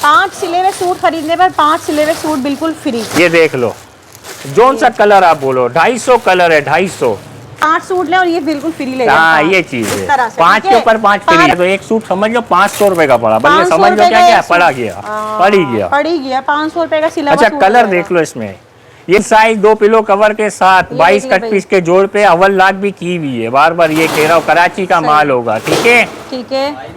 5 सिले हुए सूट खरीदने पर 5 सिले हुए सूट बिल्कुल फ्री। ये देख लो, जोन सा कलर आप बोलो, 250 कलर है, 250। 5 सूट ले और ये बिल्कुल फ्री ले। हाँ ये चीज है, 5 के ऊपर 5 फ्री है। तो एक सूट समझ लो 500 रुपए का पड़ा, बल्कि समझ लो क्या क्या पड़ गया, पड़ ही गया 500 रुपए का सिला। अच्छा कलर देख लो इसमें, ये साइज 2 पिलो कवर के साथ 22 कट पीस के जोड़ पे अव्वल लाख भी की हुई है। बार बार ये कह रहा हूँ, कराची का माल होगा, ठीक है ठीक है।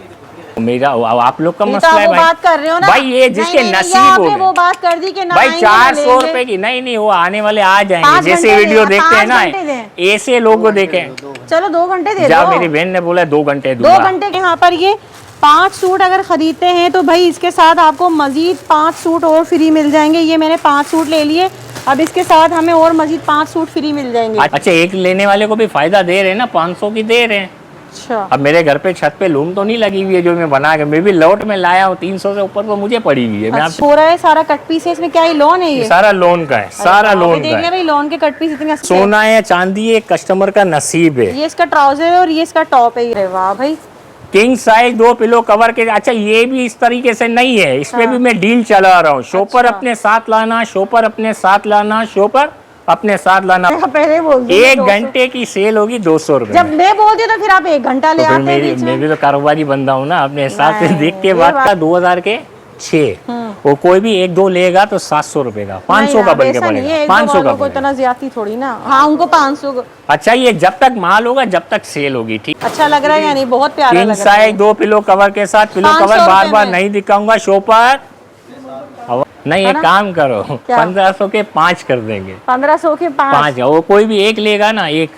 मेरा आप लोग का तो मसला है भाई, बात कर रहे हो ना भाई ये जिसके नसीब हो वो बात कर दी कि भाई 400 रुपए की नहीं, वो आने वाले आ जाएंगे। जैसे वीडियो देखते हैं ना, ऐसे लोग को देखें। चलो 2 घंटे दे दो। मेरी बहन ने बोला 2 घंटे 2 घंटे के। यहाँ पर ये 5 सूट अगर खरीदते हैं तो भाई इसके साथ आपको मजीद 5 सूट और फ्री मिल जाएंगे। ये मैंने 5 सूट ले लिए, अब इसके साथ हमें और मजीद 5 सूट फ्री मिल जाएंगे। अच्छा एक लेने वाले को भी फायदा दे रहे हैं ना, 500 की दे रहे हैं। अच्छा अब मेरे घर पे छत पे लूम तो नहीं लगी हुई है जो मैं बना के, मैं भी लौट में लाया हूँ, 300 से ऊपर तो मुझे पड़ी हुई है। अच्छा, हो रहा है सारा कट पीस है इसमें, क्या ये लोन है? ये सारा लोन का है, सारा लोन का है। भाई लोन के कट पीस इतने सोना है चांदी है, कस्टमर का नसीब है। ये इसका ट्राउजर है और ये इसका टॉप है। वाह भाई, किंग साइज 2 पिलो कवर के। अच्छा ये भी इस तरीके से नहीं है, इसमें भी मैं डील चला रहा हूँ। शॉपर अपने साथ लाना, शॉपर अपने साथ लाना, शॉपर अपने साथ लाना। पहले बोल दी 1 घंटे की सेल होगी 200 रुपए। जब मैं बोलती तो फिर आप 1 घंटा ले आते हैं। मैं भी तो कारोबारी बंदा हूँ ना, अपने हिसाब से देख के बात का। 2000 के 6 वो कोई भी 1-2 लेगा तो 700 रुपए का, 500 का बन के पड़ेगा, 500 का। इतना ज्यादा थोड़ी ना। हाँ उनको 500। अच्छा ये जब तक माल होगा जब तक सेल होगी, ठीक। अच्छा लग रहा है यानी बहुत प्यारा लग रहा है। साइज 2 पिलो कवर के साथ, पिलो कवर बार बार नहीं दिखाऊंगा। शॉपर नहीं, एक काम करो 1500 के 5 कर देंगे। 1500 के 5। वो कोई भी एक लेगा ना, एक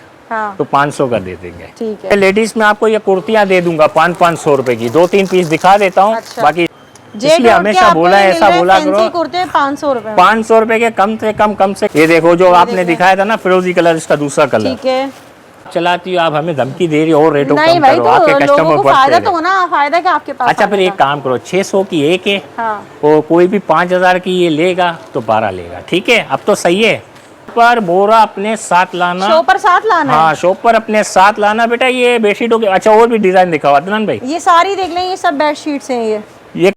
तो 500 का दे देंगे। ठीक है। लेडीज में आपको ये कुर्तियां दे दूंगा 500 रुपए की, 2-3 पीस दिखा देता हूँ। बाकी इसलिए हमेशा बोला है, ऐसा बोला करो। कुर्ते 500 रुपए, 500 रुपए के कम से। ये देखो जो आपने दिखाया था ना फिरोजी कलर, इसका दूसरा कलर। ठीक है। चलाती हो आप, हमें धमकी दे रही हो और रेटों नहीं कम भाई, करो, तो आपके कस्टमर बढ़ते फायदा तो होना, फायदा क्या आपके पास। अच्छा फिर एक काम करो, 600 की एक है। हाँ। वो कोई भी 5000 की ये लेगा तो 12 लेगा, ठीक है। अब तो सही है। पर बोरा अपने साथ लाना, शॉपर साथ लाना। हाँ शॉपर अपने साथ लाना बेटा। ये बेडशीटों के अच्छा और भी डिजाइन दिखाओ अदनान भाई। ये सारी देख लें, ये सब बेडशीट्स हैं। ये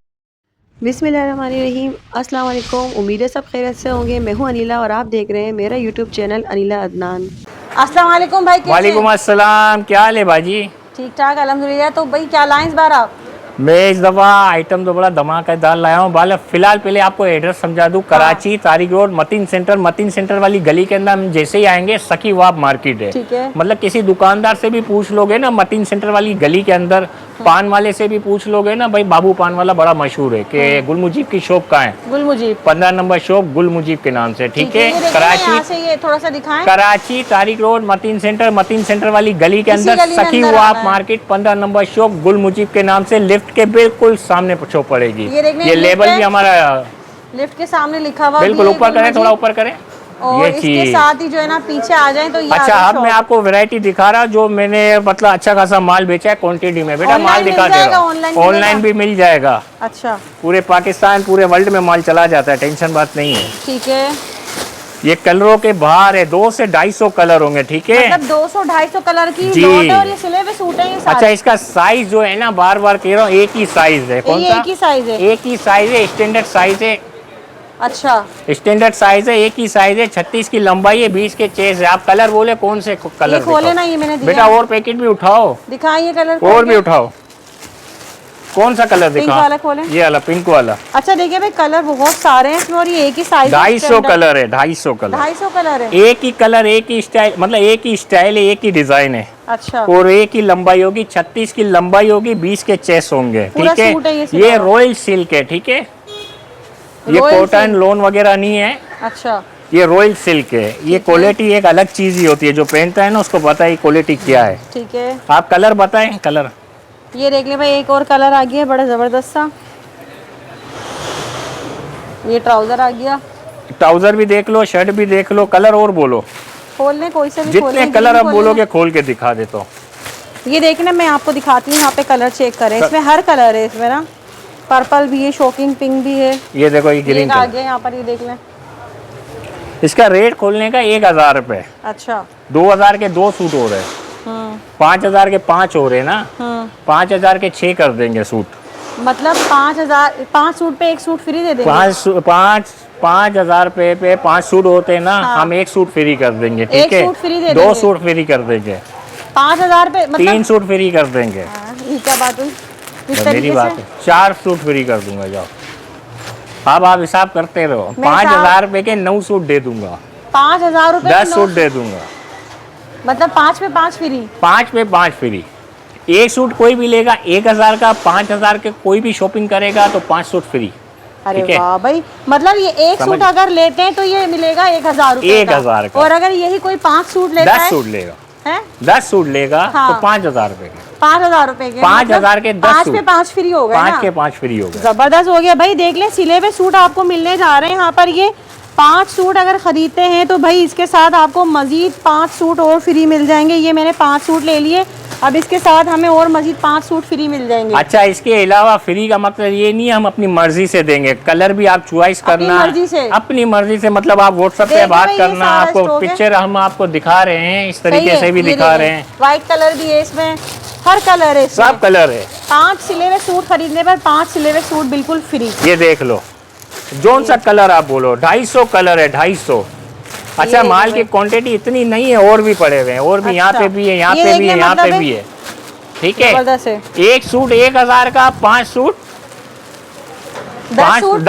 बिस्मिल्लाहिर्रहमानिर्रहीम, अस्सलाम वालेकुम। उम्मीद है सब खैरियत से होंगे। मैं हूं अनिला और आप देख रहे हैं मेरा यूट्यूब चैनल अनिला अदनान। अस्सलाम वालेकुम भाई। वालेकुम अस्सलाम, क्या हाल है बाजी? ठीक ठाक अल्हम्दुलिल्लाह। तो भाई क्या लाइन इस बार आप? मैं इस दफ़ा आइटम तो बड़ा धमाकेदार लाया हूँ। फिलहाल पहले आपको एड्रेस समझा दूँ। कराची तारिक रोड मतीन सेंटर वाली गली के अंदर हम जैसे ही आएंगे सकी वाब मार्केट है। ठीक है। मतलब किसी दुकानदार से भी पूछ लोगे ना, मतीन सेंटर वाली गली के अंदर पान वाले से भी पूछ लोगे ना, भाई बाबू पान वाला बड़ा मशहूर है कि गुल मुजीब की शॉप कहाँ है? गुल मुजीब 15 नंबर शॉप गुल मुजीब के नाम से, ठीक है। कराची से ये थोड़ा सा दिखाएं। कराची तारिक रोड मतीन सेंटर वाली गली के अंदर सकी वाब मार्केट 15 नंबर शॉप गुल मुजीब के नाम से, लिफ्ट के बिल्कुल सामने शॉप पड़ेगी। ये लेबल भी हमारा लिफ्ट के सामने लिखा हुआ, बिल्कुल ऊपर करें, थोड़ा ऊपर करें। और इसके साथ ही जो है ना पीछे आ जाएं तो ये अच्छा अब मैं आपको वैरायटी दिखा रहा जो मैंने मतलब अच्छा खासा माल बेचा है क्वांटिटी में बेटा। माल दिखा दे रहा हूं, ऑनलाइन भी मिल जाएगा। अच्छा पूरे पाकिस्तान पूरे वर्ल्ड में माल चला जाता है, टेंशन बात नहीं है। ठीक है। ये कलरों के बाहर है, 200 से 250 कलर होंगे, ठीक है। मतलब 200-250 कलर की जी। नोट है और ये सिले हुए सूट है ये सारे। अच्छा इसका साइज जो है ना, बार बार कह रहा हूँ, एक ही साइज है। कौन सा? एक ही साइज है। एक ही साइज है, स्टैंडर्ड साइज है। अच्छा स्टैंडर्ड साइज है, एक ही साइज है। 36 की लंबाई है, 20 के चेस्ट है। आप कलर बोले कौन से कलर? खोले ना, ये मैंने दिया बेटा। और पैकेट भी उठाओ, दिखाइए कलर और भी उठाओ। कौन सा कलर दिखा? वाला खोले। ये वाला पिंक वाला। अच्छा देखिए भाई कलर बहुत सारे हैं इसमें और ये एक ही साइज। 250 कलर है, 250 कलर। 250 कलर है। एक ही कलर, एक ही स्टाइल, मतलब एक ही स्टाइल है, एक ही डिजाइन है। अच्छा। और एक ही लंबाई होगी, 36 की लंबाई होगी, 20 के चेस्ट होंगे, ठीक है। ये रॉयल सिल्क है, ठीक है। ये कॉटन लोन वगैरह नहीं है। अच्छा। ये रॉयल सिल्क है। ये क्वालिटी एक अलग चीज ही होती है, जो पहनता है ना उसको पता है क्वालिटी क्या है। ठीक है। आप कलर बताएं। कलर ये देख ले भाई, एक और कलर आ गया बड़ा जबरदस्त सा। ये ट्राउजर आ गया। ट्राउजर भी देख लो, शर्ट भी देख लो, कलर और बोलो। खोल ले कोई से भी, जितने कलर आप बोलोगे खोल के दिखा देता हूँ। ये देखना मैं आपको दिखाती हूँ, यहाँ पे कलर चेक करें। इसमें हर कलर है इसमें ना, पर्पल भी है, शॉकिंग पिंक भी है। ये देखो ये ग्रीन आ गया यहाँ पर, ये देख लें। इसका रेट खोलने का 1000 रुपए। अच्छा। 2000 के 2 सूट हो रहे हैं, 5000 के 5 हो रहे हैं ना, 5000 के 6 कर देंगे सूट। मतलब 5,000 5 सूट पे एक सूट फ्री दे देंगे। 5,000 रुपए पे 5 सूट होते हैं ना, हाँ। हम एक सूट फ्री कर देंगे, एक ठीक है। सूट फ्री दे 2 देंगे। सूट फ्री कर देंगे, 5,000 पे मतलब 3 सूट फ्री कर देंगे। हाँ, ये क्या बात हुई? इस तो मेरी तरीके बात से है, 4 सूट फ्री कर दूंगा। जाओ अब आप हिसाब करते रहो। मैं 5,000 रुपए के 9 सूट दे दूंगा, 5,000 रुपए 10 सूट दे दूंगा, मतलब 5 पे 5 फ्री। 5 पे 5 फ्री। एक सूट कोई भी लेगा 1,000 का, 5,000 के कोई भी शॉपिंग करेगा तो 5 सूट फ्री। अरे ठीक है। वाह भाई, मतलब ये एक समझ- सूट अगर लेते हैं तो ये मिलेगा 1,000 रुपए 1,000 का। और अगर यही कोई 5 सूट लेता 10 है सूट लेगा, है 10 सूट लेगा हाँ। तो 5,000 रुपए के। 5,000 रुपए के 5,000 के 10 5 पे सूट। 5 फ्री हो गए 5 ना। के 5 फ्री हो गए। जबरदस्त हो गया भाई। देख ले, सिले हुए सूट आपको मिलने जा रहे हैं यहाँ पर। ये 5 सूट अगर खरीदते हैं तो भाई इसके साथ आपको मजीद 5 सूट और फ्री मिल जाएंगे। ये मैंने 5 सूट ले लिए, अब इसके साथ हमें और मजीद 5 सूट फ्री मिल जाएंगे। अच्छा, इसके अलावा फ्री का मतलब ये नहीं है हम अपनी मर्जी से देंगे, कलर भी आप चॉइस अपनी करना मर्जी से। अपनी मर्जी से, मतलब आप व्हाट्सएप पे देखिए बात भाई, ये करना, सारा आपको स्टॉक है। पिक्चर हम आपको दिखा रहे हैं, इस सही तरीके है, से भी ये दिखा देखें। रहे हैं। व्हाइट कलर भी है इसमें, हर कलर है इसमें। सब कलर है। 5 सिले हुए सूट खरीदने पर 5 सिले हुए सूट बिल्कुल फ्री। ये देख लो, जोन सा कलर आप बोलो, 250 कलर है, 250। अच्छा, ये माल देखो की क्वांटिटी इतनी नहीं है, और भी पड़े हुए हैं, और भी यहाँ अच्छा। पे भी है, यहाँ ये पे भी देखने है, यहाँ मतलब पे है- भी है, ठीक है। जबरदस्त है। एक सूट 1,000 का, 5 सूट 10 सूट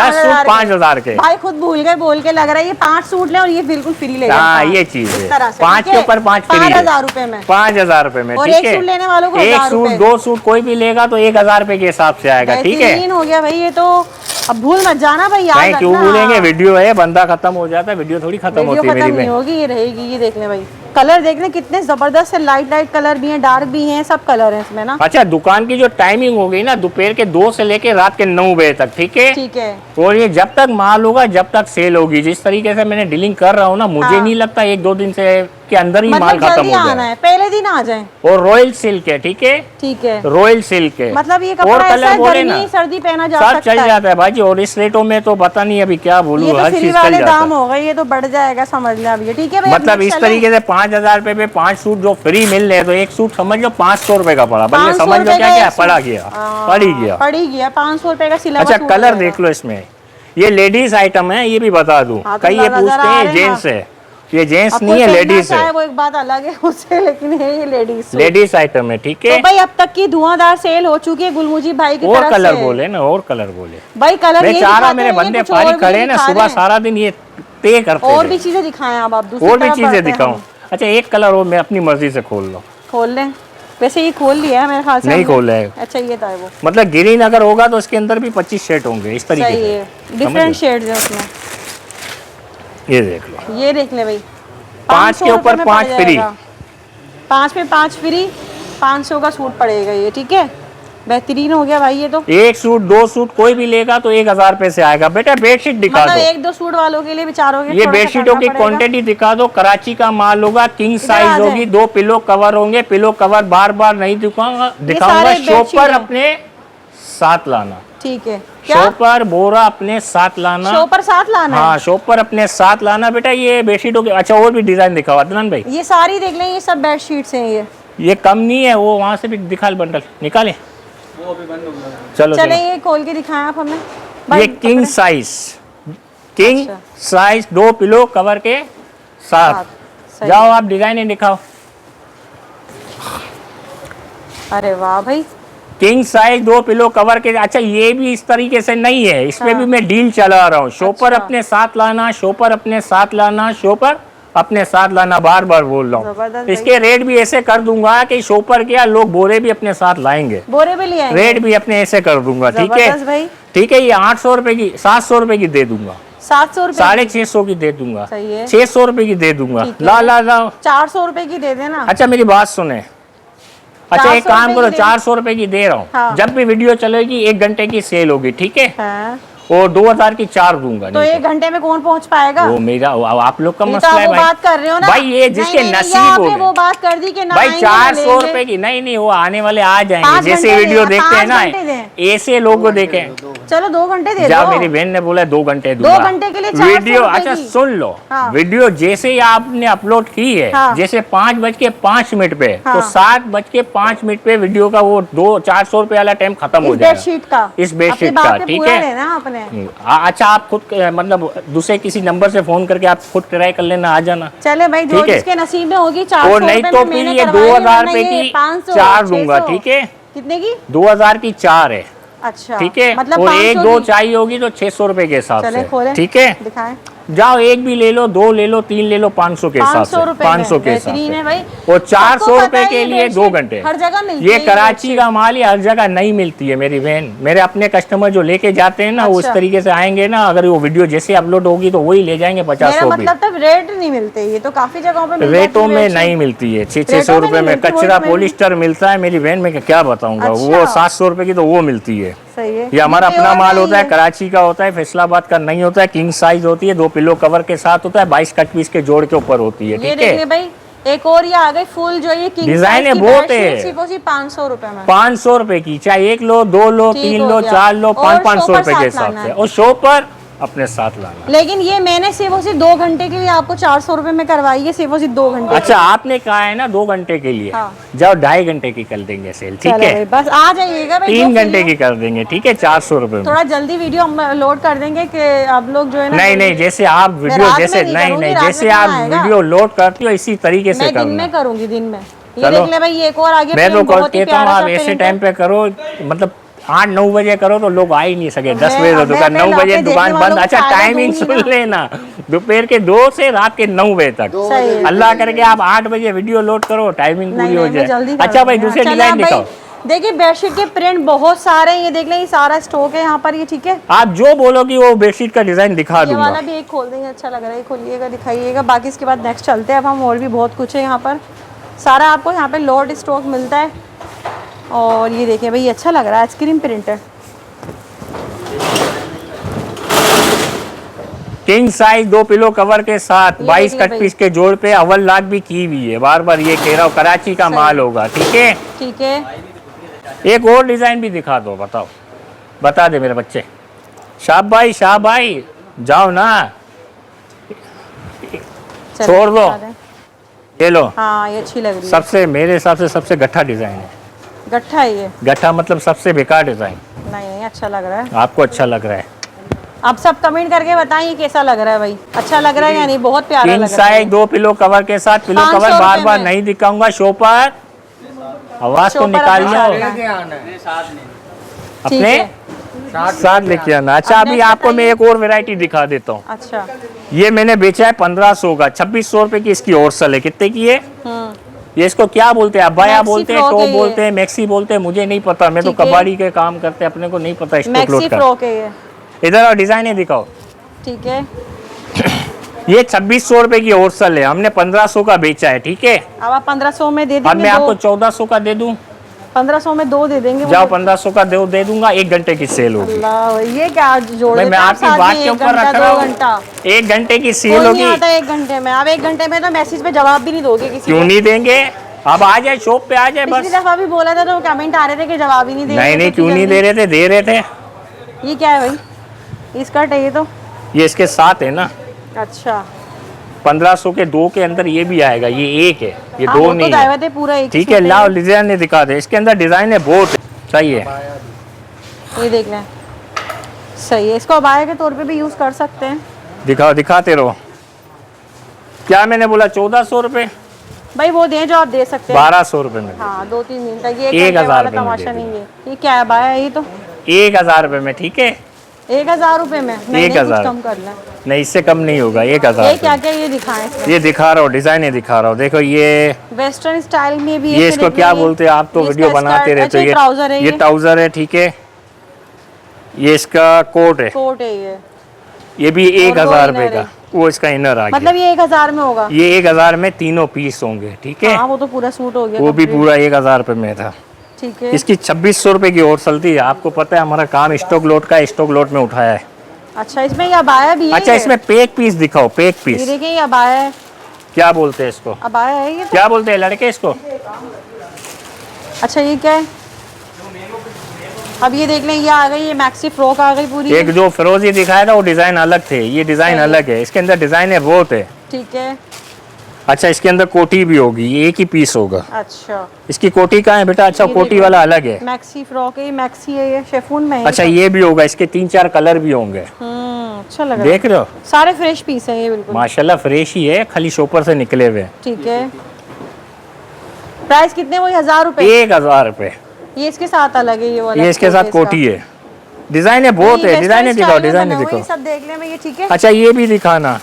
5,000 के। भाई खुद भूल गए, बोल के लग रहा है ये 5 सूट ले और ये बिल्कुल फ्री ले हाँ, जाओ। ये चीज इस है, तरह से, 5 ठीक के है? ऊपर 5 फ्री है। 5,000 रुपए में 5,000 रुपए में, और ठीक एक है। सूट लेने वालों को एक 1,000 सूट रुपए। 2 सूट कोई भी लेगा तो 1,000 रुपए के हिसाब से आएगा, ठीक है। बेहतरीन हो गया भाई ये तो। अब भूल मत जाना भाई, याद नहीं, क्यों रखना। भूलेंगे, वीडियो है, बंदा खत्म हो जाता है, वीडियो थोड़ी खत्म वीडियो होती है खत्म मेरी नहीं में। होगी, ये रहेगी। ये देख ले भाई, कलर देख ले कितने जबरदस्त है। लाइट लाइट कलर भी हैं, डार्क भी हैं, सब कलर हैं इसमें ना। अच्छा, दुकान की जो टाइमिंग हो गई ना, दोपहर के 2 से लेके रात के 9 बजे तक, ठीक है। ठीक है। और ये जब तक माल होगा, जब तक सेल होगी। जिस तरीके से मैंने डीलिंग कर रहा हूँ ना, मुझे हाँ। नहीं लगता 1-2 दिन से के अंदर ही माल मतलब खत्म जल्दी हो आना जाए। है, पहले दिन आ जाए। और रॉयल सिल्क है, ठीक है, ठीक है। रॉयल सिल्क है। मतलब ये और कपड़ा ऐसा कलर है, बोले ना, गर्मी सर्दी पहना जा सब सकता चल है। जाता है भाजी। और इस रेटों में तो पता नहीं अभी क्या बोलूँ, ये तो हर फ्री चीज चल वाले जाता दाम है। हो गए, ये तो बढ़ जाएगा, समझ ले अब ये। ठीक है भाई, मतलब अब इस चलें। तरीके से 5,000 रुपए पे 5 सूट जो फ्री मिल रहे हैं, तो एक सूट समझ लो 500 रुपए का पड़ा। भले 500 समझ लो रुपए क्या का क्या एक सूट। पड़ा गया, हाँ, पड़ ही गया। पड़ ही गया। 500 रुपए का सिला हुआ अच्छा, सूट कलर हो देख जाएगा। लो इसमें, ये लेडीज आइटम है, ये भी बता दूं। हाँ, तो कई ये नजर पूछते आ हैं रहे हैं, जेंट्स है, ये जेंट्स अब नहीं कोई है, पहनना लेडीज चाहे है, वो एक बात अलग है उससे, लेकिन है ये लेडीज सूट। लेडीज आइटम है, ठीक तो है। भाई अब तक की धुआंधार सेल हो चुकी है गुलमुजी भाई की और तरफ कलर से। बोले ना, और कलर बोले। भाई कलर मैं ये चाह रहा दिखाते मेरे रहिए, बंदे कुछ और फारी भी खड़े हैं ना, दिखा सुबह रहे हैं। सारा दिन ये तय करते और रहे। भी चीजें दिखाएं आप दूसरी और भी तरफ चीजें बढ़ते हैं दिखाऊं। हम। अच्छा, एक कलर और मैं अपनी मर्जी से खोल लो। खोल लें, वैसे ये खोल लिया है मेरे ख्याल से नहीं हमने। खोला है। अच्छा, ये था वो। मतलब ग्रीन अगर होगा तो इसके अंदर भी 25 शेड होंगे, इस तरीके सही से। है, समझ डिफरेंट लो? शेड्स है उसमें। ये देख लो, ये देख ले भाई, 5 के ऊपर 5 फ्री। 5 पे 5 फ्री, 500 का सूट पड़ेगा ये, ठीक है। बेहतरीन हो गया भाई ये तो। एक सूट 2 सूट कोई भी लेगा तो 1,000 रुपए से आएगा। बेटा बेडशीट दिखा मतलब दो, 1-2 सूट वालों के लिए बेचारों के ये थोड़ा सा बेडशीटों करना की पड़ेगा। क्वांटिटी दिखा दो। कराची का माल होगा, किंग इधर आ साइज जाए। होगी, 2 पिलो कवर होंगे। पिलो कवर बार बार नहीं दिखाऊंगा, सारे शॉपर बेडशीट हैं। अपने साथ लाना। ठीक है। क्या शॉपर बोरा अपने साथ लाना। शो पर साथ लाना है? हाँ, शॉपर अपने साथ लाना बेटा। ये बेडशीटों के अच्छा और भी डिजाइन दिखाओ अदनान भाई। ये सारी देख लें, ये सब बेडशीट्स हैं ये कम नहीं है, वो वहां से भी दिखा बंडल निकाले। वो अभी बंद हो गया। चलो चले चलो। ये खोल के दिखाएं आप हमें ये भाई, किंग पकड़े। साइज, किंग अच्छा। साइज 2 पिलो कवर के साथ। सही। जाओ आप डिजाइने दिखाओ। अरे वाह भाई, किंग साइज 2 पिलो कवर के। अच्छा, ये भी इस तरीके से नहीं है, इसमें हाँ। भी मैं डील चला रहा हूँ। शॉपर अच्छा। अपने साथ लाना, शॉपर अपने साथ लाना, शॉपर अपने साथ लाना, बार बार बोल रहा हूँ। जबरदस्त इसके रेट भी ऐसे कर दूंगा कि शॉपर क्या, लोग बोरे भी अपने साथ लाएंगे। बोरे भी ले आएंगे। रेट भी अपने ऐसे कर दूंगा, ठीक जबरदस्त है। भाई, ठीक है, ये 800 रुपए की, 700 रुपए की दे दूंगा, 700 रुपए 650 की दे दूंगा, सही है। 600 रुपए की दे दूंगा। ठीक है। ला ला ला। 400 रुपए की दे देना। अच्छा, मेरी बात सुने। अच्छा, 400 एक काम रुपए करो, की दे- 400 रुपए की दे रहा हूँ। हाँ। जब भी वीडियो चलेगी 1 घंटे की सेल होगी, ठीक है। हाँ, और 2000 की 4 दूंगा। तो 1 घंटे में कौन पहुंच पाएगा? वो मेरा आप लोग का ये तो मसला आप है वो भाई। बात कर रहे हो ना भाई ये जिसके नहीं, नसीब ये हो आपने गए। वो बात कर दी कि ना भाई आएंगे, 400 ना लेंगे। रुपए की नहीं वो आने वाले आ जाएंगे। 5 जैसे घंटे वीडियो दें, देखते हैं 5 ना घंटे दें। ऐसे लोग को देखे। चलो 2 घंटे दे जा दो। मेरी बहन ने बोला 2 घंटे 2 दूंगा। घंटे के लिए 400 वीडियो रुपए अच्छा की। सुन लो। हाँ। वीडियो जैसे ही आपने अपलोड की है हाँ। जैसे 5:05 पे हाँ। तो 7:05 पे वीडियो का वो 400 रुपए वाला टाइम खत्म हो इस जाएगा। बेडशीट का, इस बेडशीट अपनी का, बात पे ठीक पूरा है? लेना आपने। अच्छा आप खुद मतलब दूसरे किसी नंबर से फोन करके आप खुद ट्राई कर लेना, आ जाना। चले भाई जो ठीक है। जिसके नसीब में होगी 400 और नहीं रुपए तो में फिर मैंने ये करवाई है, 2000 वरना रुपए ये की 500, 4 दूंगा, 600। ठीक है? कितने की? 2000 की 4 है, अच्छा ठीक है? मतलब और 500 एक दो की। चाहिए होगी तो 600 रुपए के हिसाब चले से, खोले, ठीक है? दिखाएं। जाओ एक भी ले लो, 2 ले लो, 3 ले लो, 500 के हिसाब 500 से, रुपए 500 के हिसाब बेहतरीन है से। भाई। और 400 सबको रुपए पता है के ये लिए 2 बेडशीट घंटे। हर जगह मिलती ये है कराची बेडशीट। का माल ये हर जगह नहीं मिलती है मेरी बहन। मेरे अपने कस्टमर जो लेके जाते हैं ना वो इस अच्छा। तरीके से आएंगे ना, अगर वो वीडियो जैसे अपलोड होगी तो वही ले जाएंगे 50 मेरा 100 मतलब तब रेट नहीं मिलते, ये तो काफी जगहों पे मिल जाती है रेटों में बेडशीट। नहीं मिलती है। 600 रेटों में रुपए नहीं में मिलती, वही कचरा मैं- पॉलिस्टर मिलता है मेरी बहन में, क्या बताऊंगा। अच्छा। वो 700 रुपए की तो वो मिलती है। सही है। ये हमारा ये अपना प्योर माल नहीं होता है, कराची का होता है, फैसलाबाद का नहीं होता है। किंग साइज होती है, 2 पिलो कवर के साथ होता है, 22 कट पीस के जोड़ के ऊपर होती है, ये ठीक देख है? ले भाई, एक और ये आ गई फुल जो ये किंग डिजाइन साइज है की बहुत बेडशीट, है। सिर्फ और सिर्फ 500 रुपए में। 500 रुपए की, चाहे 1 लो, 2 लो, ठीक 3 हो लो, गया। 4 लो, और 500 शो पर रुपए के साथ हिसाब लाना से, है। और शो पर अपने साथ लाना। लेकिन ये मैंने सिर्फ और सिर्फ 2 घंटे के लिए आपको 400 रुपए में करवाई है, सिर्फ और सिर्फ 2 घंटे। अच्छा आपने कहा है ना 2 घंटे के लिए, हाँ। जाओ 2.5 घंटे की कर देंगे सेल, ठीक चलो है? भाई, बस आ जाइएगा भाई। 3 जो घंटे फ्री की कर देंगे, ठीक है? 400 रुपए हो। में। थोड़ा जल्दी वीडियो हम लोड कर देंगे कि आप लोग जो है ना नहीं नहीं, जैसे आप वीडियो रात में जैसे नहीं नहीं करूंगी, नहीं रात में जैसे कहाँ आप आएगा? वीडियो लोड करती हो इसी तरीके से मैं दिन करना। में करूंगी, दिन में। ये चलो। देख ले भाई, ये एक और आगे मैं तो प्रिंट बहुत ही कहता हूँ प्यारा आप सा ऐसे प्रिंट टाइम है। पे करो, मतलब 8-9 बजे करो तो लोग आ ही नहीं सके। 10 बजे तो मैं दुकान, 9 ला बजे के दुकान देखने बंद। वालों अच्छा को फायदा टाइमिंग दूंगी सुन ना। लेना, दोपहर के 2 से रात के 9 बजे तक। सही है। अल्लाह करके आप 8 बजे वीडियो लोड करो, टाइमिंग पूरी नहीं हो नहीं, मैं जल्दी जाए। कर अच्छा भाई दूंगी। दूसरे चलो डिजाइन आप भाई, दिखाओ। देखिए बेडशीट के प्रिंट बहुत सारे हैं, ये देख लें, ये सारा स्टॉक है यहाँ पर, ये ठीक है। आप जो बोलोगी वो बेडशीट का डिजाइन दिखा ये दूंगा। वाला भी एक खोल देंगे, अच्छा लग रहा है, ये खोलिएगा, दिखाइएगा। बाकी इसके बाद नेक्स्ट चलते हैं। अब हम और भी बहुत कुछ है यहाँ पर, सारा आपको यहाँ पे लोड स्टॉक मिलता है। और ये देखिए भाई, अच्छा लग रहा है, आइसक्रीम प्रिंट है। किंग साइज 2 पिलो कवर के साथ ये 22 देख ले कट भाई। पीस के जोड़ पे अव्वल लाख भी की हुई है। बार बार ये कह रहा हूँ, कराची का माल होगा, ठीक है? ठीक है। एक और डिजाइन भी दिखा दो, बताओ, बता दे मेरे बच्चे। शाह भाई जाओ ना, चलो, छोड़ दो। दिखा दें। ये लो, हाँ ये अच्छी लग रही है, सबसे मेरे हिसाब से सबसे गट्ठा डिजाइन है। गट्ठा है ये। गट्ठा मतलब सबसे बेकार डिजाइन। नहीं नहीं, अच्छा लग रहा है। आपको अच्छा लग रहा है? आप सब कमेंट करके बताइए कैसा लग रहा है भाई, अच्छा लग रहा है या नहीं। बहुत प्यारा किंग लग रहा है। साइज 2 पिलो कवर के साथ, पिलो 500 कवर बार बार में। नहीं दिखाऊंगा शो पर, आवाज शो तो पर निकाल अपने लो साथ मेरे साथ नहीं। ठीक अपने है। साथ लेके आना। अच्छा अब अभी next आपको मैं बताइए। एक और वैरायटी दिखा देता हूँ। अच्छा। ये मैंने बेचा है 1500 का, 2600 रुपए की इसकी और सेल है। कितने की है ये? इसको क्या बोलते हैं? अबाया मैक्सी बोलते हैं, फ्रॉक है टॉप ये। बोलते हैं, मैक्सी बोलते हैं, मुझे नहीं पता। मैं तो ठीक है। कबाड़ी के काम करते हैं, अपने को नहीं पता स्टॉक मैक्सी लोड का। फ्रॉक है ये। इधर और डिजाइन दिखाओ। ठीक है। ये 2600 रुपए की और सेल है, हमने 1500 का बेचा है, ठीक है? अब आप 1500 में दे अब देंगे मैं आपको दो। 1400 का दे दूं? 1500 में 2 दे देंगे। जाओ 1500 का दे दूंगा, 1 घंटे की सेल होगी। अल्लाह, ये क्या जोड़ भाई देते मैं हैं आप आपकी साथ बात में, के 1 ऊपर घंटा रख रहा 2 हूँ। घंटा 1 घंटे की कोई सेल नहीं होगी। आता 1 घंटे में। आप 1 घंटे में तो मैसेज पे जवाब भी नहीं दोगे किसी क्यों को। नहीं देंगे? अब आ जाए शॉप पे, आ जाए पिछली बस। दफा भी बोला था तो कमेंट आ रहे थे कि जवाब ही नहीं दे रहे नहीं थे नहीं, इतनी क्यों नहीं जल्दी। दे रहे थे? दे रहे थे। ये क्या है भाई? स्कर्ट है ये तो। ये इसके साथ है ना। अच्छा 1500 के 2 के अंदर ये भी आएगा, ये एक है, ये हाँ, 2 वो नहीं तो है, दावत है पूरा एक ठीक ही है? सूट लाओ डिजाइन ने दिखा दे, इसके अंदर डिजाइन है बहुत सही है। ये देख लें, सही है। इसको अबाया के तौर पे भी यूज कर सकते हैं। दिखाओ, दिखाते रहो। क्या मैंने बोला? 1400 रुपए, भाई वो दें जो आप दे सकते हैं। 1200 रुपए में। हाँ 2-3 दिन तक ये 1000 घंटे वाला रुपए में तमाशा दे नहीं है। ये क्या है अबाया? ये तो 1000 रुपए में, ठीक है? 1000 रुपए में। नहीं 1000 कुछ कम कर लें। नहीं, इससे कम नहीं होगा। 1000 ये रुपए क्या में। क्या ये दिखाएं इसमें? ये दिखा रहा हूँ, डिजाइन दिखा रहा हूँ। देखो ये वेस्टर्न स्टाइल में भी है। ये इसको क्या बोलते हैं? आप तो ये वीडियो इसका बनाते स्कर्ट- रहते हो। अच्छा, ट्राउजर है ये ट्राउजर है, ठीक है? ये इसका कोट है, कोट है ये। ये भी 1000 रुपए इनर का। है। वो इसका इनर आ गया। मतलब ये 1000 में होगा। ये 1000 में तीनों पीस होंगे, ठीक है? हाँ वो तो पूरा सूट हो गया। वो भी complete। पूरा 1000 रुपए में था। ठीक है। इसकी 2600 रुपए की और चलती है। आपको पता है हमारा काम स्टॉक लोट का, स्टॉक लोट में उठाया है। अच्छा, इसमें ये अबाया भी है? अच्छा, ये? इसमें पेक पीस दिखाओ, पेक ये पीस देखिए, ये अबाया है। क्या बोलते हैं इसको? अबाया है ये तो? क्या बोलते हैं लड़के इसको? अच्छा, ये क्या है? अब ये देख लें, ये आ गई, ये मैक्सी फ्रॉक आ गई पूरी। एक जो फिरोजी दिखाया था वो डिजाइन अलग थे, ये डिजाइन अलग है। इसके अंदर डिजाइन है बहुत है। ठीक है। अच्छा, इसके अंदर कोटी भी होगी, ये एक ही पीस होगा। अच्छा, इसकी कोटी कहाँ है बेटा? अच्छा, ये कोटी देखो, वाला अलग है। मैक्सी फ्रॉक है, ये मैक्सी है, ये शेफून में है। अच्छा, ये भी होगा, इसके 3-4 कलर भी होंगे। अच्छा लग रहा है। देख रहे हो, सारे फ्रेश पीस हैं ये बिल्कुल। माशाल्लाह फ्रेश ही है, खाली शॉपर से निकले हुए। ठीक है। प्राइस कितने? वही 1000 रुपए। 1000 रुपए। ये इसके साथ अलग है, ये वाला। ये इसके साथ कोटी है। डिजाइन है बहुत है, डिजाइन दिखाओ, डिजाइन दिखाओ। सब देख लें, ये ठीक है। अच्छा, ये भी दिखाना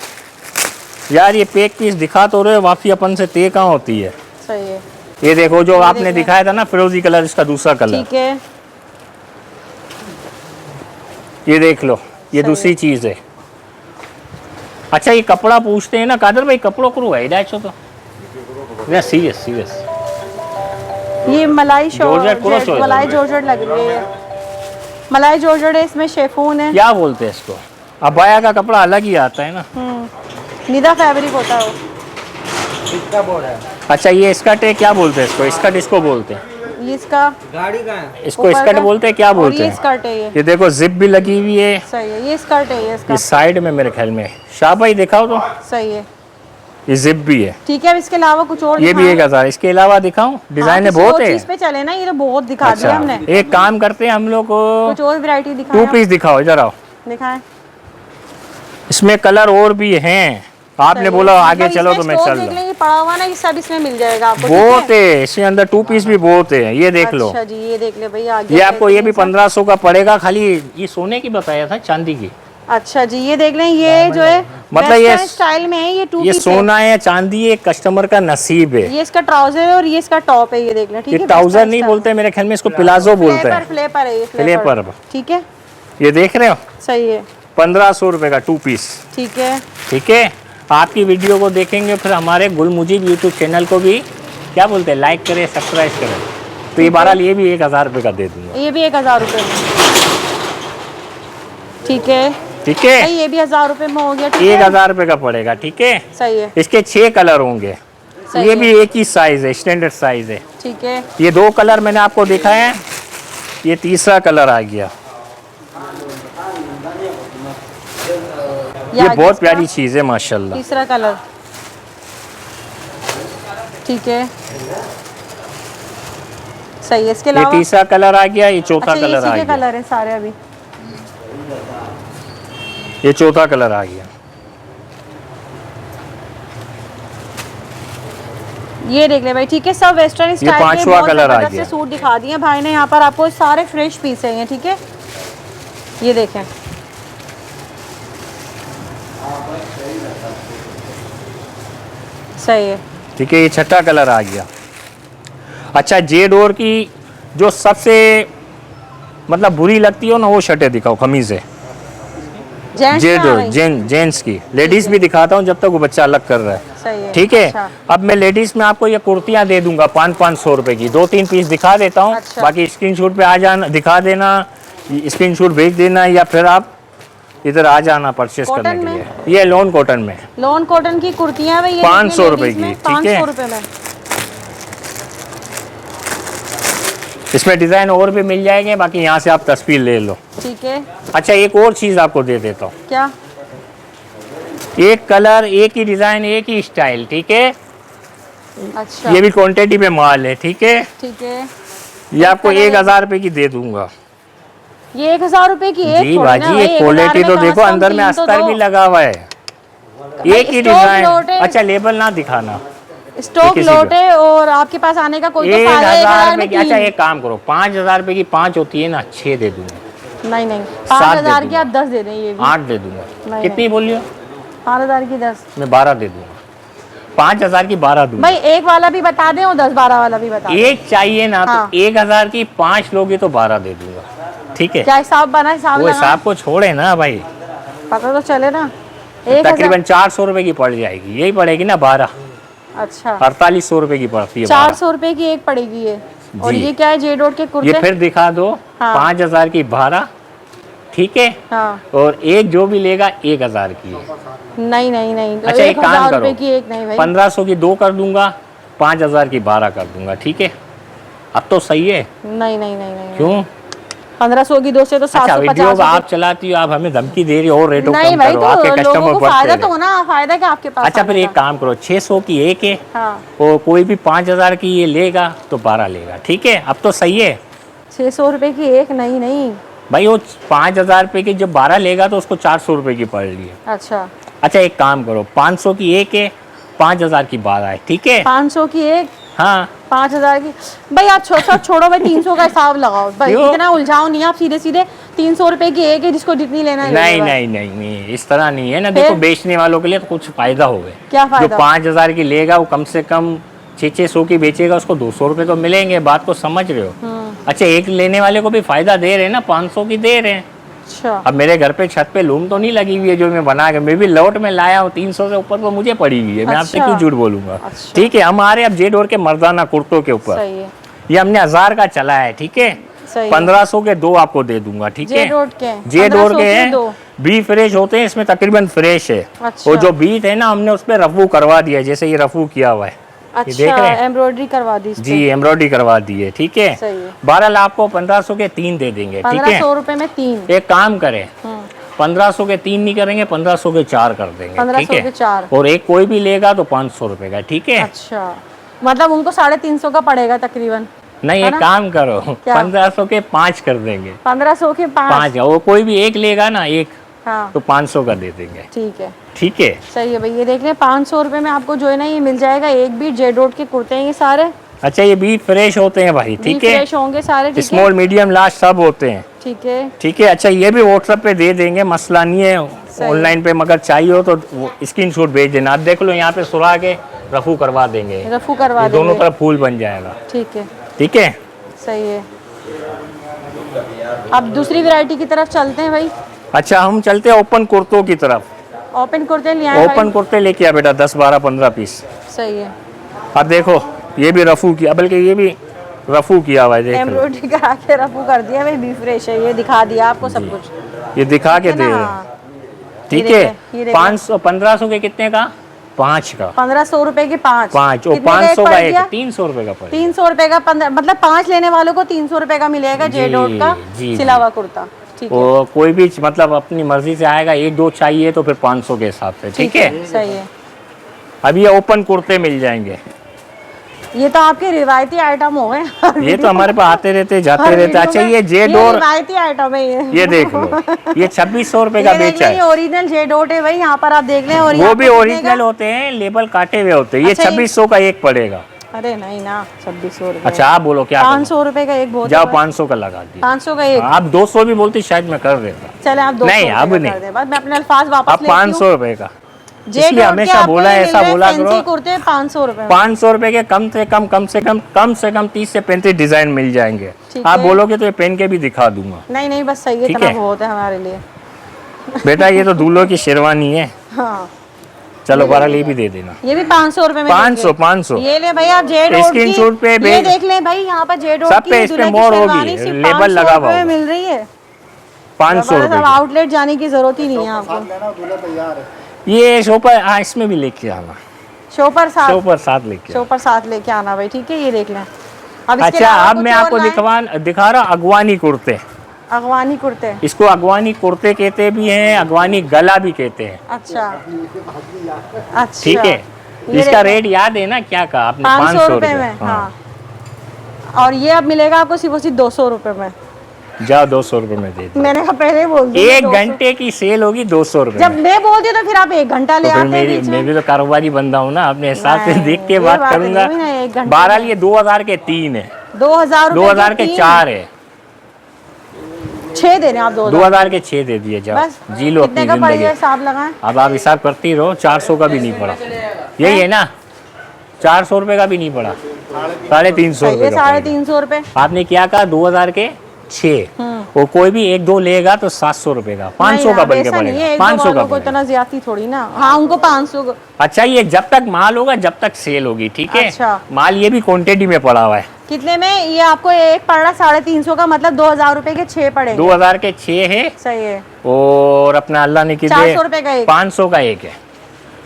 यार, ये पेक पीस दिखा तो रहे, वाकई अपन से तय कहाँ होती है। सही है। ये देखो, जो आपने देखें। दिखाया था ना फिरोजी कलर, इसका दूसरा कलर। ठीक है। ये देख लो, ये सही दूसरी चीज है। अच्छा, ये कपड़ा पूछते हैं ना कादर भाई, कपड़ों को है डाचो तो सीरियस सीरियस। ये मलाई जॉर्जेट करो, जॉर्जेट, मलाई जॉर्जेट लग रही है। मलाई जॉर्जेट है, इसमें शेफून है। क्या बोलते हैं इसको? अबाया का कपड़ा अलग ही आता है ना। निदा फैब्रिक होता है वो। इसका बोर्ड है। अच्छा, ये स्कर्ट है, क्या बोलते हैं इसको? स्कर्ट इसको बोलते हैं। ये इसका गाड़ी कहाँ है? इसको ऊपर स्कर्ट का, बोलते हैं, क्या और बोलते ये हैं? स्कर्ट है ये। ये देखो, जिप भी लगी हुई है। सही है, ये स्कर्ट है ये इसका। इस साइड में मेरे ख्याल में। शाह भाई दिखाओ तो, सही है। ये जिप भी है। ठीक है, अब इसके अलावा कुछ और ये भी दिखाएं? 1000। इसके अलावा दिखाऊं? डिजाइन है बहुत है। चीज पे चले ना, ये तो बहुत दिखा दिया अच्छा, हमने। एक काम करते हैं हम लोग को, कुछ और वैरायटी 2 दिखाएं। पीस दिखाओ, इधर आओ। दिखाएं। इसमें कलर और भी हैं, आपने बोला आगे चलो तो मैं चल रहा हूँ। ये पड़ा हुआ ना, ये सब इसमें मिल जाएगा आपको। बहुत है इसके अंदर, 2 पीस भी बहुत है। ये देख लो, अच्छा जी, ये देख ले भैया आगे। ये आपको ये भी 1500 का पड़ेगा खाली। ये सोने की बताया था, चांदी की। अच्छा जी, ये देख लें, ये जो है मतलब ये स्टाइल में है, ये 2 ये पीस सोना है, चांदी है, कस्टमर का नसीब है। ये इसका ट्राउजर है और ये इसका टॉप है, ये देख लें। ठीक ये है, ट्राउजर नहीं बोलते मेरे ख्याल में, इसको प्लाजो बोलते हैं। फ्लेपर है ये, फ्लेपर। ठीक है, ये देख रहे हो, सही है। 1500 रुपए का 2 पीस। ठीक है। ठीक है, आपकी वीडियो को देखेंगे, फिर हमारे गुल मुजीब यूट्यूब चैनल को भी क्या बोलते हैं, लाइक करें, सब्सक्राइब करें। तो ये बहरहाल ये भी 1000 रुपये का दे दूंगा। ये भी 1000 रुपये में। ठीक है, ठीक है, ये भी 1000 रुपये में हो गया। ठीक है, 1000 रुपये का पड़ेगा। ठीक है, सही है। इसके 6 कलर होंगे। सही ये है। भी एक ही साइज है, स्टैंडर्ड साइज है। ठीक है, ये 2 कलर मैंने आपको दिखाया है, ये तीसरा कलर आ गया। ये आगे बहुत इसका प्यारी चीज है माशाल्लाह। तीसरा कलर। ठीक है, सही है। इसके ये अलावा तीसरा कलर आ गया, ये चौथा अच्छा, ये कलर इसी आ के गया। कलर है सारे अभी। ये चौथा कलर आ गया। ये देख ले भाई, ठीक है, सब वेस्टर्न स्टाइल के पांचवा बहुत कलर आ जबरदस्त गया। से सूट दिखा दिए भाई ने। यहाँ पर आपको सारे फ्रेश पीस है ये। ठीक है, ये देखें, सही है। ठीक है, ये छठा कलर आ गया। अच्छा, जे डोर की जो सबसे मतलब बुरी लगती हो ना, वो शर्टें दिखाओ, खमीज है जेंट्स जे में आ डोर, गई। जेंट्स की। लेडीज भी दिखाता हूँ जब तक वो बच्चा अलग कर रहा है। सही है। ठीक है, अच्छा। अब मैं लेडीज में आपको ये कुर्तियां दे दूंगा 500 रुपए की। 2-3 पीस दिखा देता हूँ। अच्छा। बाकी स्क्रीनशॉट पे आ जाना, दिखा देना, स्क्रीनशॉट भेज देना, या फिर आप इधर आ जाना परचेस कॉटन करने के में? लिए। ये लॉन कॉटन में लॉन कॉटन की कुर्तियां भाई, ये 500 रुपए की, ठीक है। 500 रुपए में। इसमें डिजाइन और भी मिल जाएंगे, बाकी यहाँ से आप तस्वीर ले लो। ठीक है, अच्छा, एक और चीज आपको दे देता हूँ। क्या? एक कलर, एक ही डिजाइन, एक ही स्टाइल। ठीक है, अच्छा, ये भी क्वांटिटी पे माल है। ठीक है, ठीक है। ये आपको 1000 रुपए की दे दूंगा। ये 1000 रुपए की एक जी थोड़ी बाजी, ना भाई, ये 1000 क्वालिटी में तो कम से देखो, कम अंदर में 3 तो अस्तर दो। भी लगा हुआ है। एक ही स्टॉक डिजाइन। लॉट है। अच्छा, लेबल ना दिखाना। स्टॉक किसी लॉट का। है और आपके पास आने का कोई तो फायदा है। 1000 1000 रुपए में की। अच्छा, 3। एक काम करो, 5000 रुपए की 5 होती है ना, 6 दे दूंगा। नहीं नहीं, 7 दे 5000 की दूंगा। आप 10 दे दें। ये भी 8 दे दूंगा। नहीं, कितनी बोलियो? 5000 की 10। मैं 12 दे दूंगा। 5000 की 12 दूंगा। भाई एक वाला भी बता दें और 10-12 वाला भी बता दें। एक चाहिए ना, हाँ। तो 1000 की 5 लोगे तो 12 दे दूंगा। ठीक है, क्या हिसाब बना? हिसाब वो लगा, हिसाब को छोड़े ना भाई, पता तो चले ना। 1000। तकरीबन 400 रुपए की पड़ जाएगी। यही पड़ेगी ना 12, अच्छा, 4800 रुपए की पड़ती है 400 रुपए की एक पड़ेगी ये। और जी। ये क्या है? जे डॉट के ये कुर्ते। फिर दिखा दो। हाँ। 5000 की 12, ठीक है। हाँ। और एक जो भी लेगा 1000 की है। नहीं नहीं नहीं, अच्छा एक काम 1000 करो, रुपए की एक नहीं भाई। 1500 की 2 कर दूंगा, 5000 की 12 कर दूंगा, ठीक है। अब तो सही है। नहीं नहीं नहीं नहीं, क्यों? 1500 की 2 से तो अच्छा 750 वीडियो आप चलाती हो, आप हमें धमकी दे रही हो और रेटों नहीं कम भाई, करो, तो आपके लोगों कस्टमर को बढ़ते फायदा रहे। तो होना, फायदा क्या आपके पास। अच्छा फिर एक काम करो, 600 की एक है, हाँ, और कोई भी 5000 की ये लेगा तो 12 लेगा, ठीक है। अब तो सही है 600 रुपए की एक नहीं नहीं। भाई। वो 5000 रुपये की जब 12 लेगा तो उसको 400 रुपये की पड़ रही है। अच्छा, अच्छा एक काम करो, 500 की एक है, 5000 की 12 है, ठीक है। 500 की एक, हाँ 5000 की। भाई आप छोड़ो भाई, 300 का हिसाब लगाओ भाई, क्यों? इतना उलझाओ नहीं आप, सीधे सीधे 300 रुपए की एक है, जिसको जितनी लेना है ले नहीं लो भाई। नहीं नहीं नहीं, इस तरह नहीं है ना। फिर? देखो बेचने वालों के लिए तो कुछ फायदा होगा। क्या जो फायदा? 5000 की लेगा वो कम से कम 600 की बेचेगा, उसको 200 रुपये तो मिलेंगे। बात को समझ रहे हो? अच्छा एक लेने वाले को भी फायदा दे रहे हैं ना, 500 की दे रहे हैं। अच्छा, अब मेरे घर पे छत पे लूम तो नहीं लगी हुई है जो मैं बना के, मैं भी लौट में लाया हूँ, 300 से ऊपर तो मुझे पड़ी हुई है। मैं आपसे अच्छा। क्यों झूठ बोलूंगा। अच्छा। ठीक है, हमारे अब जेड और के मर्दाना कुर्तों के ऊपर सही है, ये हमने 1000 का चला है, ठीक है। सही है। 1500 के 2 आपको दे दूंगा, ठीक है। जेड ओट के, जेड और 1500 के के हैं, दो। बी फ्रेश होते हैं, इसमें तकरीबन फ्रेश है। अच्छा। और जो बीट है ना, हमने उस पर रफू करवा दिया है, जैसे ये रफू किया हुआ है। ये देख अच्छा, रहे हैं? एम्ब्रॉयडरी करवा दी इस पे। जी एम्ब्रॉयडरी करवा दी है, ठीक है। सही है। बहरहाल आपको 1500 के 3 दे देंगे, ठीक है। 1500 रुपए में 3। एक काम करें, 1500 के 3 नहीं करेंगे, 1500 के 4 कर देंगे, 1500 ठीक है। के 4। और एक कोई भी लेगा तो 500 रुपए का, ठीक है। अच्छा, मतलब उनको 350 का पड़ेगा तकरीबन। नहीं है एक ना? काम करो, क्या? 1500 के 5 कर देंगे। 1500 के 5। 5 वो कोई भी एक लेगा ना, एक हाँ, तो 500 का दे देंगे, ठीक है, ठीक है। सही है भाई। ये देख लें, 500 रुपए में आपको जो है ना ये मिल जाएगा। एक भी जेड रोड के कुर्ते हैं ये सारे, अच्छा ये बीट फ्रेश होते हैं भाई, ठीक है। फ्रेश होंगे सारे, ठीक है, स्मॉल मीडियम लार्ज सब होते हैं, ठीक है। ठीक है। अच्छा ये भी व्हाट्सएप पे दे देंगे, मसला नहीं है। ऑनलाइन पे मगर चाहिए हो तो स्क्रीनशॉट भेज देना। आप देख लो यहाँ पे सुरा के रफू करवा देंगे, रफू करवा ये दोनों देंगे, तरफ फूल बन जाएगा, ठीक है, ठीक है। सही है। अब दूसरी वैरायटी की तरफ चलते हैं भाई। अच्छा हम चलते हैं ओपन कुर्तों की तरफ। ओपन कुर्ते ले आए ओपन भाई। कुर्ते लेके आ बेटा, 10 12 15 पीस। सही है, अब देखो ये भी रफू किया, बल्कि ये भी रफू किया हुआ है, देख लो। एम्ब्रॉयडरी करा के रफू कर दिया भाई, बी फ्रेश है, ये दिखा दिया आपको सब कुछ, ये दिखा के है दे ना? रहे हैं, ठीक ये है। देखें, ये देखें। 500 1500 के कितने का? 5 का 1500 रुपए के 5। 5 और कितने 500 पड़ का गया? एक 300 रुपए का पड़ेगा। 300 रुपए का 15, मतलब 5 लेने वालों को 300 रुपए का मिलेगा जी, जेड ओट का जी, सिला हुआ कुर्ता, ठीक है, और कोई भी मतलब अपनी मर्जी से आएगा, एक दो चाहिए तो फिर 500 के हिसाब से, ठीक है। सही है। अब ये ओपन कुर्ते मिल जाएंगे, ये तो आपके रिवायती आइटम हो गए। ये तो हमारे पास आते रहते जाते रहते। अच्छा ये जेड और रिवायती आइटम है ये देख लो, ये 2600 रुपए का ये देख बेचा लें, ये है। ओरिजिनल जेड ओट है भाई, यहाँ पर आप देख लें। और वो भी ओरिजिनल होते हैं, लेबल काटे हुए होते हैं। ये अच्छा, ये- 2600 का एक पड़ेगा। अरे नहीं ना, 2600 रुपए। अच्छा आप बोलो क्या 500 रुपए का एक बहुत जाओ है। 500 का लगा दिया। 500 का एक। आप 200 भी बोलती शायद मैं कर देता। चले आप 200 नहीं, अब रुपए का नहीं। कर दें, बस मैं अपने अल्फाज वापस अब लेती हूँ। 500 रुपए का, जेड इसलिए ओट के हमेशा आपको बोला ये है, मिल ऐसा रहे हैं बोला फैंसी करो। कुर्ते 500 रुपए में। 500 रुपए के कम से कम 30 से 35 डिजाइन मिल जाएंगे। ठीक आप है। बोलोगे तो ये पहन के भी दिखा दूंगा। नहीं नहीं, बस सही है, ठीक इतना है। बहुत है हमारे लिए। बेटा ये तो दूल्हों की शेरवानी है। हाँ, चलो बहरहाल ये भी दे देना। ये भी 500 रुपए में 500 देंगे। 500 ये ले भाई आप जेड ओट की, स्क्रीनशॉट पे ये भेज- देख लें भाई, यहाँ पर जेड ओट सब की पे इस पे दूल्हे की मोहर होगी, शेरवानी सिर्फ लेबल 500 लगा हुआ रुपए में होगा। मिल रही है। 500 अब रुपए आउटलेट जाने की जरूरत ही नहीं है आपको। की। ये शोपर, हाँ इसमें भी लेके आना, शोपर साथ, शोपर साथ लेके आना। शोपर साथ लेके आना भाई, ठीक है। ये देख लें। अब इसके अच्छा अलावा अब कुछ मैं और आपको लाएं? दिखा रहा हूँ अगवानी कुर्ते। अगवानी कुर्ते, इसको अगवानी कुर्ते कहते भी हैं, अगवानी गला भी कहते हैं, अच्छा अच्छा, ठीक है। ये इसका देखो, रेट याद है ना क्या कहा आपने? 500 रुपए रुपए में, हाँ। और ये अब मिलेगा आपको सिर्फ और सिर्फ 200 रुपए में। जाओ 200 रुपए में दे दो। मैंने कहा पहले ही बोल दिया, एक 200। घंटे की सेल होगी 200 रुपए जब में। मैं बोलती हूँ तो फिर आप 1 घंटा ले तो फिर आते हैं मेरी बीच मैं में। भी तो कारोबारी बंदा हूँ ना, अपने हिसाब से नहीं, देख के ये बात बात करूंगा। नहीं हुई ना, 1 घंटे बहरहाल में। ये 2000 के 3 है, 2000 2000 के 4 है, 6 दे रहे हैं आप 2000 2000 के 6 दे दिए। जाओ बस जी लो अपनी कितने का पड़ जिंदगी। गया, हिसाब लगाएं। अब आप हिसाब करती रहो, 400 का भी नहीं पड़ा, यही है ना, 400 रुपए का भी नहीं पड़ा, 350 सही रुपए है, का पड़ेगा। 350 रुपए। आपने क्या कहा? 2000 के 6 और कोई भी एक दो लेगा तो 700 रुपए का, 500 का बल्कि पड़ेगा, 500 का को पड़ेगा। इतना ज्यादा थोड़ी ना। हाँ उनको 500 अच्छा ये जब तक माल होगा जब तक सेल होगी, ठीक है। अच्छा। माल ये भी क्वांटिटी में पड़ा हुआ है, कितने में ये आपको एक पड़ रहा 350 का, मतलब 2000 रुपए के 6 पड़ेंगे। 2000 के 6 है सही है। और अपना अल्लाह ने कितने 400 रुपए का एक। 500 का एक है।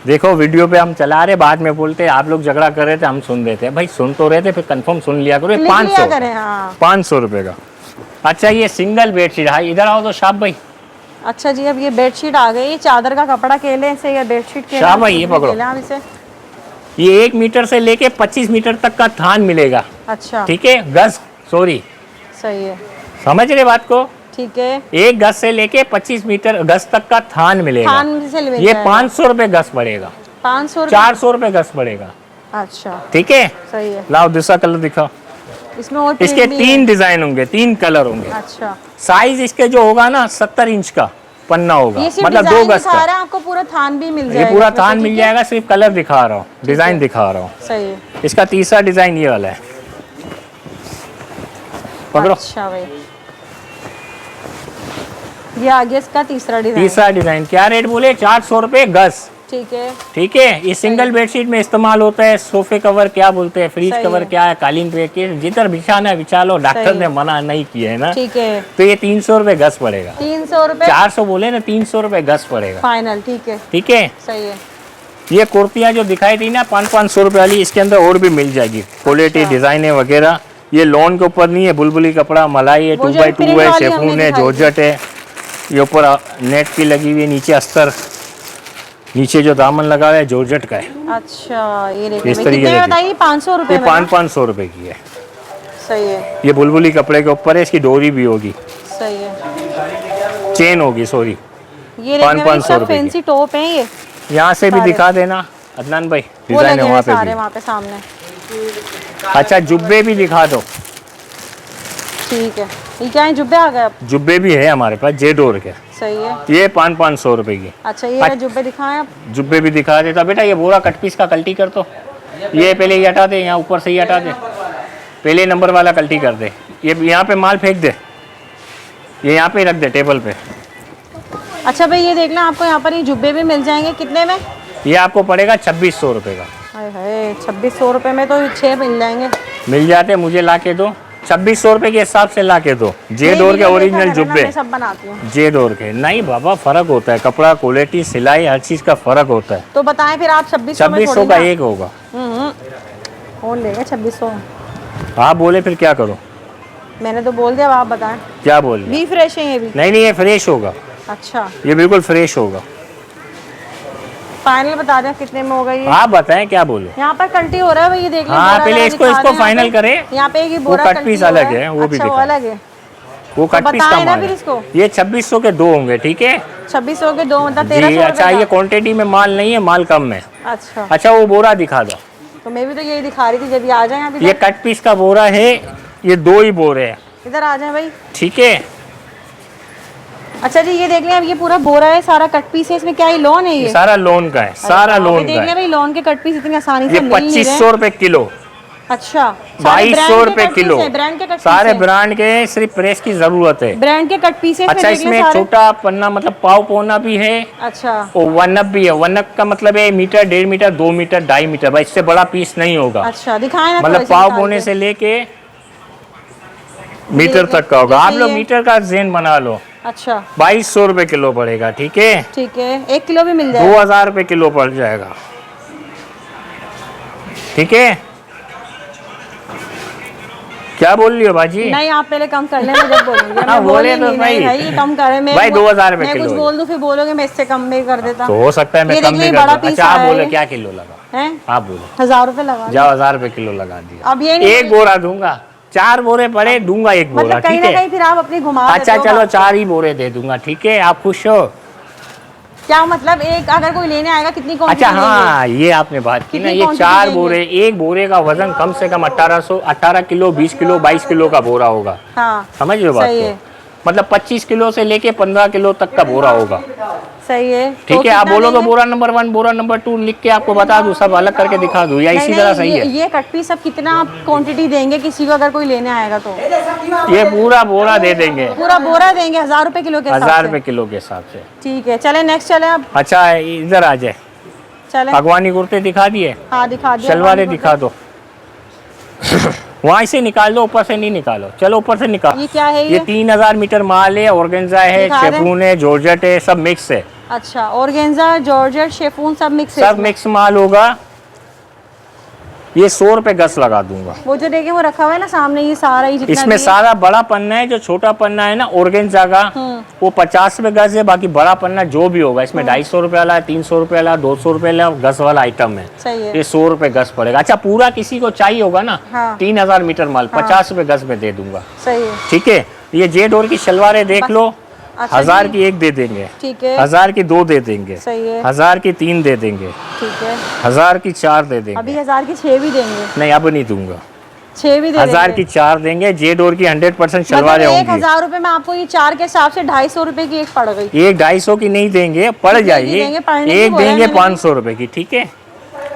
देखो वीडियो पे हम चला रहे, बाद में बोलते आप लोग झगड़ा कर रहे थे, हम सुन रहे थे। भाई सुन तो रहे थे, फिर कंफर्म सुन लिया करो। 500 करें, हाँ। 500 रुपए का। अच्छा ये सिंगल बेडशीट है, इधर आओ तो शाह भाई। अच्छा जी, अब ये बेडशीट आ गई, चादर का कपड़ा केले से या बेडशीट के शाह भाई ये पकड़ो, इसे। ये 1 मीटर से लेके 25 मीटर तक का थान मिलेगा। अच्छा ठीक है, गज सॉरी, सही है, समझ रहे बात को। ठीक है। 1 गज से लेके 25 मीटर गज तक का थान मिलेगा। थान से मिल ये जाएगा। 500 रुपए गज पड़ेगा। 500 400 रुपए गज पड़ेगा। अच्छा ठीक है, सही है। लाओ दूसरा कलर दिखाओ। इसमें और इसके print भी 3 डिजाइन होंगे, 3 कलर होंगे। अच्छा, साइज इसके जो होगा ना 70 इंच का पन्ना होगा, ये सिर्फ मतलब 2 डिजाइन गज दिखा का। रहा है, आपको पूरा थान भी मिल ये जाएगा। पूरा इसमें थान से, मिल ठीक है? जाएगा, सिर्फ कलर दिखा रहा हूँ, डिजाइन दिखा रहा हूँ। सही है। इसका तीसरा डिजाइन ये वाला है, पकड़ो। अच्छा भाई, ये आगे इसका तीसरा डिजाइन। तीसरा डिजाइन क्या रेट बोले? 400 रुपए गज। ठीक है। ठीक है, ये सिंगल बेडशीट में इस्तेमाल होता है। सोफे कवर क्या बोलते हैं, फ्रिज सही कवर है। क्या है, कालीन पे के जिधर बिछाना है बिछा लो, डॉक्टर सही ने है। मना नहीं किया है ना। ठीक है, तो ये 300 रुपए गज पड़ेगा। 300 रुपए 400 बोले ना, 300 रुपए गज पड़ेगा। फाइनल। ठीक है, ठीक है, सही है। ये कुर्तियाँ जो दिखाई थी ना 500 रुपए वाली, इसके अंदर और भी मिल जाएगी क्वालिटी, अच्छा। डिजाइने वगैरह। ये लॉन के ऊपर नहीं है, बुलबुली कपड़ा, मलाई है, वो 2x2 प्रिंट है, वाली शेफून हमने है, दिखाई थी। जॉर्जेट है। ये ऊपर नेट की लगी हुई है, नीचे अस्तर, नीचे जो दामन लगा हुआ है जॉर्जेट का है। अच्छा ये देखिए, इस भाई, तरीके कितने से में बताइए? 500 रुपए ये में ना? 500 रुपए की है। सही है, ये बुलबुली कपड़े के ऊपर है, इसकी डोरी भी होगी, सही है। चेन होगी, सॉरी। ये 500 रुपए की। फैंसी टॉप है ये, यहाँ से भी सारे। दिखा देना अदनान भाई, वो डिजाइन लगे है हैं वहाँ पे सारे भी। वहाँ पे सामने। अच्छा जुब्बे भी दिखा दो। ठीक है, ये क्या है, जुब्बे आ गए अब? जुब्बे भी है हमारे पास, जेडोर के। सही है। ये 500 रुपए की। अच्छा ये रहे जुब्बे दिखाएं अब। जुब्बे भी दिखा देता बेटा। ये बोरा कट पीस का कल्टी कर दो, ये पहले ये हटा दे, यहाँ ऊपर से ये हटा दे, पहले नंबर वाला कल्टी कर दे। ये यहाँ पे माल फेंक दे, ये यहाँ पे रख दे टेबल पे। अच्छा भाई ये देख लें, आपको यहाँ पर ये जुब्बे भी मिल जाएंगे। कितने में? ये आपको पड़ेगा 2600 रुपए का। हाय हाय, 2600 रुपए में तो 6 मिल जाएंगे। मिल जाते, मुझे ला के दो 2600 रुपए के हिसाब से ला के दो। जे डोर के ओरिजिनल जुब्बे, मैं सब बनाती हूँ। जे डोर के। नहीं बाबा, फर्क होता है, कपड़ा क्वालिटी, सिलाई, हर चीज का फर्क होता है। तो बताएं फिर आप 2600 का एक होगा। कौन लेगा 2600? आप बोले फिर क्या करो? मैंने तो बोल दिया, अब आप बताएं। क्या बोल रहे? भी फ्रेश है ये भी? नहीं, ये फ्रेश होगा, अच्छा ये बिल्कुल फ्रेश होगा। फाइनल बता दें कितने में होगा ये? आप बताएं क्या बोले। यहाँ पर कल्टी हो रहा है भाई, ये देख लें। हाँ, बोरा पहले जरा इसको दिखा दें फाइनल यहाँ पे। करें। यहाँ पे ये वो बोरा कट कल्टी पीस हो रहा अलग है, वो भी अच्छा, वो दिखा। अलग है। वो तो कट पीस का बताएं ना माल फिर है। इसको। ये 2600 के 2 होंगे, ठीक है 2600 के 2 मतलब जी। 1300 अच्छा, ये क्वांटिटी में माल नहीं है, माल कम है। अच्छा, अच्छा, वो बोरा दिखा दो। तो मैं भी तो यही दिखा रही थी, जब ये आ जाए अभी ये कट पीस का बोरा है, ये 2 ही बोरे हैं, इधर आ जाए भाई। ठीक है। अच्छा जी, ये देख लें, अब ये पूरा बोरा है, सारा कट पीस है। इसमें क्या ये लोन है? ये ये सारा लोन का है, सारा अरे, लोन देख का लें है। भाई, लोन के कट पीस इतनी आसानी से ये मिल नहीं रहे। 2500 रुपए किलो। अच्छा, 2200 रुपए किलो। ब्रांड के कट सारे पीस ब्रांड के, सिर्फ प्रेस की जरूरत है। ब्रांड के कट पीस है। अच्छा, इसमें एक छोटा पन्ना, मतलब पाव पौना भी है, अच्छा, और 1 अप भी है। 1 अप का मतलब है मीटर, 1.5 मीटर, 2 मीटर, 2.5 मीटर, भाई इससे बड़ा पीस नहीं होगा। अच्छा दिखाएं ना, मतलब थोड़े से पाव निकाल पौने के। से लेके मीटर तक का होगा। आप लोग मीटर का जेन बना लो। अच्छा 2200 रुपए किलो पड़ेगा, ठीक है। ठीक है, 1 किलो भी मिल जाएगा। 2000 रुपए किलो पड़ जाएगा, ठीक है। क्या बोल रही हो बाजी? नहीं, आप पहले कम कर लें, मैं जब बोलूंगी। हाँ, मैं बोले बोलूंगी तो नहीं भाई। भाई, ये कम करें। मैं भाई 2000 रुपए मैं किलो कुछ है। बोल दूं, फिर बोलोगे मैं इससे कम में कर देता। तो हो सकता है मैं ये कम देख भी ले, कर बड़ा दूं। पीस अच्छा, आप आया बोले है। क्या किलो लगा? हैं? आप बोलो। 1000 रुपए लगा। जाओ, 1000 रुपए किलो लगा दिया। अब ये नहीं एक बोरा दूंगा, 4 बोरे पड़े दूंगा, एक बोरा, मतलब कहीं ठीक ना है। कहीं फिर आप अपनी घुमा अच्छा देते हो चलो, बात। 4 ही बोरे दे दूंगा, ठीक है। आप खुश हो? क्या मतलब, एक अगर कोई लेने आएगा कितनी अच्छा क्वांटिटी लेंगे? हाँ, ये आपने बात की ना। कितनी ये quantity 4 लेंगे? बोरे, एक बोरे का वजन कम से कम 18 किलो, 20 किलो, 22 किलो का बोरा होगा। हाँ समझ लो बात सही को? है, मतलब 25 किलो से लेके 15 किलो तक का बोरा होगा, सही है। ठीक है। आप कितना बोलो तो लेंगे? बोरा नंबर 1, बोरा नंबर 2 लिख के आपको बता दूं, सब अलग करके दिखा दूं, या इसी नहीं, तरह नहीं, सही है? ये कट पीस अब कितना क्वांटिटी देंगे किसी को अगर कोई लेने आएगा तो? ये पूरा बोरा दे देंगे, पूरा बोरा देंगे 1000 रुपए किलो के हिसाब 1000 से। रुपए किलो के हिसाब से, ठीक है, चले नेक्स्ट चले अब। अच्छा इधर आ जाए। चले, भगवानी कुर्ते दिखा दिए, हाँ दिखा दिया। शलवारें दिखा दो। वहाँ से निकाल दो, ऊपर से नहीं निकालो। चलो ऊपर से निकालो। ये क्या है ये 3000 मीटर माल है, ऑर्गेन्जा है, दिखा दें। शेफून है, जॉर्जेट है, सब मिक्स है। अच्छा, ऑर्गेन्जा, जॉर्जेट, शेफून सब मिक्स है सब इसमें। मिक्स माल होगा। ये 100 रुपए गज लगा दूंगा। वो जो देखे वो रखा हुआ है ना सामने, ये सारा ही जितना इसमें भी है। सारा बड़ा पन्ना है, जो छोटा पन्ना है ना ऑर्गेन्जा का वो 50 रुपए गज है। बाकी बड़ा पन्ना जो भी होगा इसमें 250 रुपए वाला है, 300 रुपए वाला, 200 रुपए वाला गज वाला आइटम है। सही है। ये 100 रुपए गज पड़ेगा। अच्छा, पूरा किसी को चाहिए होगा ना, हाँ। 3000 मीटर माल 50 रुपए गज में दे दूंगा। सही है। ठीक है। ये जे डोर की शलवारें देख लो। अच्छा 1000 जी। की एक दे देंगे, ठीक है। 1000 की 2 दे देंगे, सही है। 1000 की 3 दे देंगे, ठीक है। 1000 की 4 दे अभी देंगे। 1000 की 6 भी देंगे। नहीं, अब नहीं दूंगा। 6 भी दे 1000 देंगे। की 4 देंगे। जे डोर की 100% मतलब शलवारें होंगी। 1000 रुपए में आपको ये 4 के हिसाब से 250 रुपए की एक पड़ गई। एक 250 की नहीं देंगे, पड़ कितने की जाएगी। देंगे? पढ़ने की एक बोला देंगे मैंने। 500 रुपए की। ठीक है।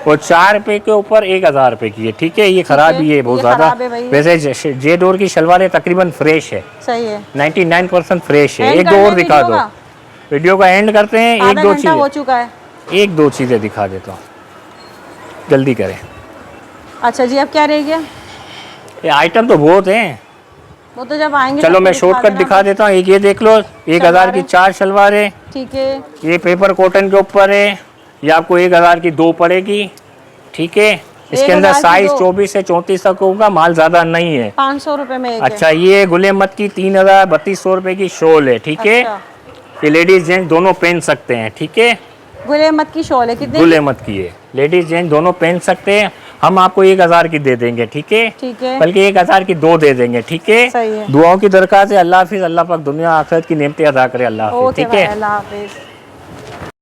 और 4 रुपए के ऊपर 1000 रुपए की है। ठीक है। ये खराब ही है बहुत ये ज्यादा। खराब है भाई। वैसे जे डोर की शलवारें तकरीबन फ्रेश है, सही है। 99% फ्रेश है। एंड एक दो करना और है दिखा वीडियो दो। का? वीडियो का एंड करते हैं। एक आधा दो घंटा हो चीजें, चुका है। एक दो चीजें दिखा देता हूँ, जल्दी करें। अच्छा जी, अब क्या रह गया? ये आइटम तो बहुत हैं। वो तो जब आएंगे चलो तब मैं तो शॉर्टकट देना। दिखा देता हूँ। एक ये देख लो, 1000 की 4 शलवारें। ठीक है। ये पेपर कॉटन के ऊपर है। ये आपको 1000 की 2 पड़ेगी। ठीक है। इसके अंदर 1000 की साइज 2। 24 से 34 तक होगा। माल ज्यादा नहीं है। 500 रुपए में एक है। अच्छा, ये गुलेमत की 3200 रुपए की शॉल है। ठीक है। अच्छा। ये लेडीज जेंट्स दोनों पहन सकते हैं। ठीक है। गुलेमत की शॉल है, कितने की? गुलेमत की है, लेडीज जेंट्स दोनों पहन सकते हैं। हम आपको 1000 की दे देंगे। ठीक है। ठीक है। बल्कि 1000 की 2 दे देंगे। ठीक है। सही है। दुआओं की दरकार है। अल्लाह हाफिज। अल्लाह पाक दुनिया आखिरत की नेमतें अदा करे। अल्लाह हाफिज। ओके ठीक भाई, है। अल्लाह हाफिज।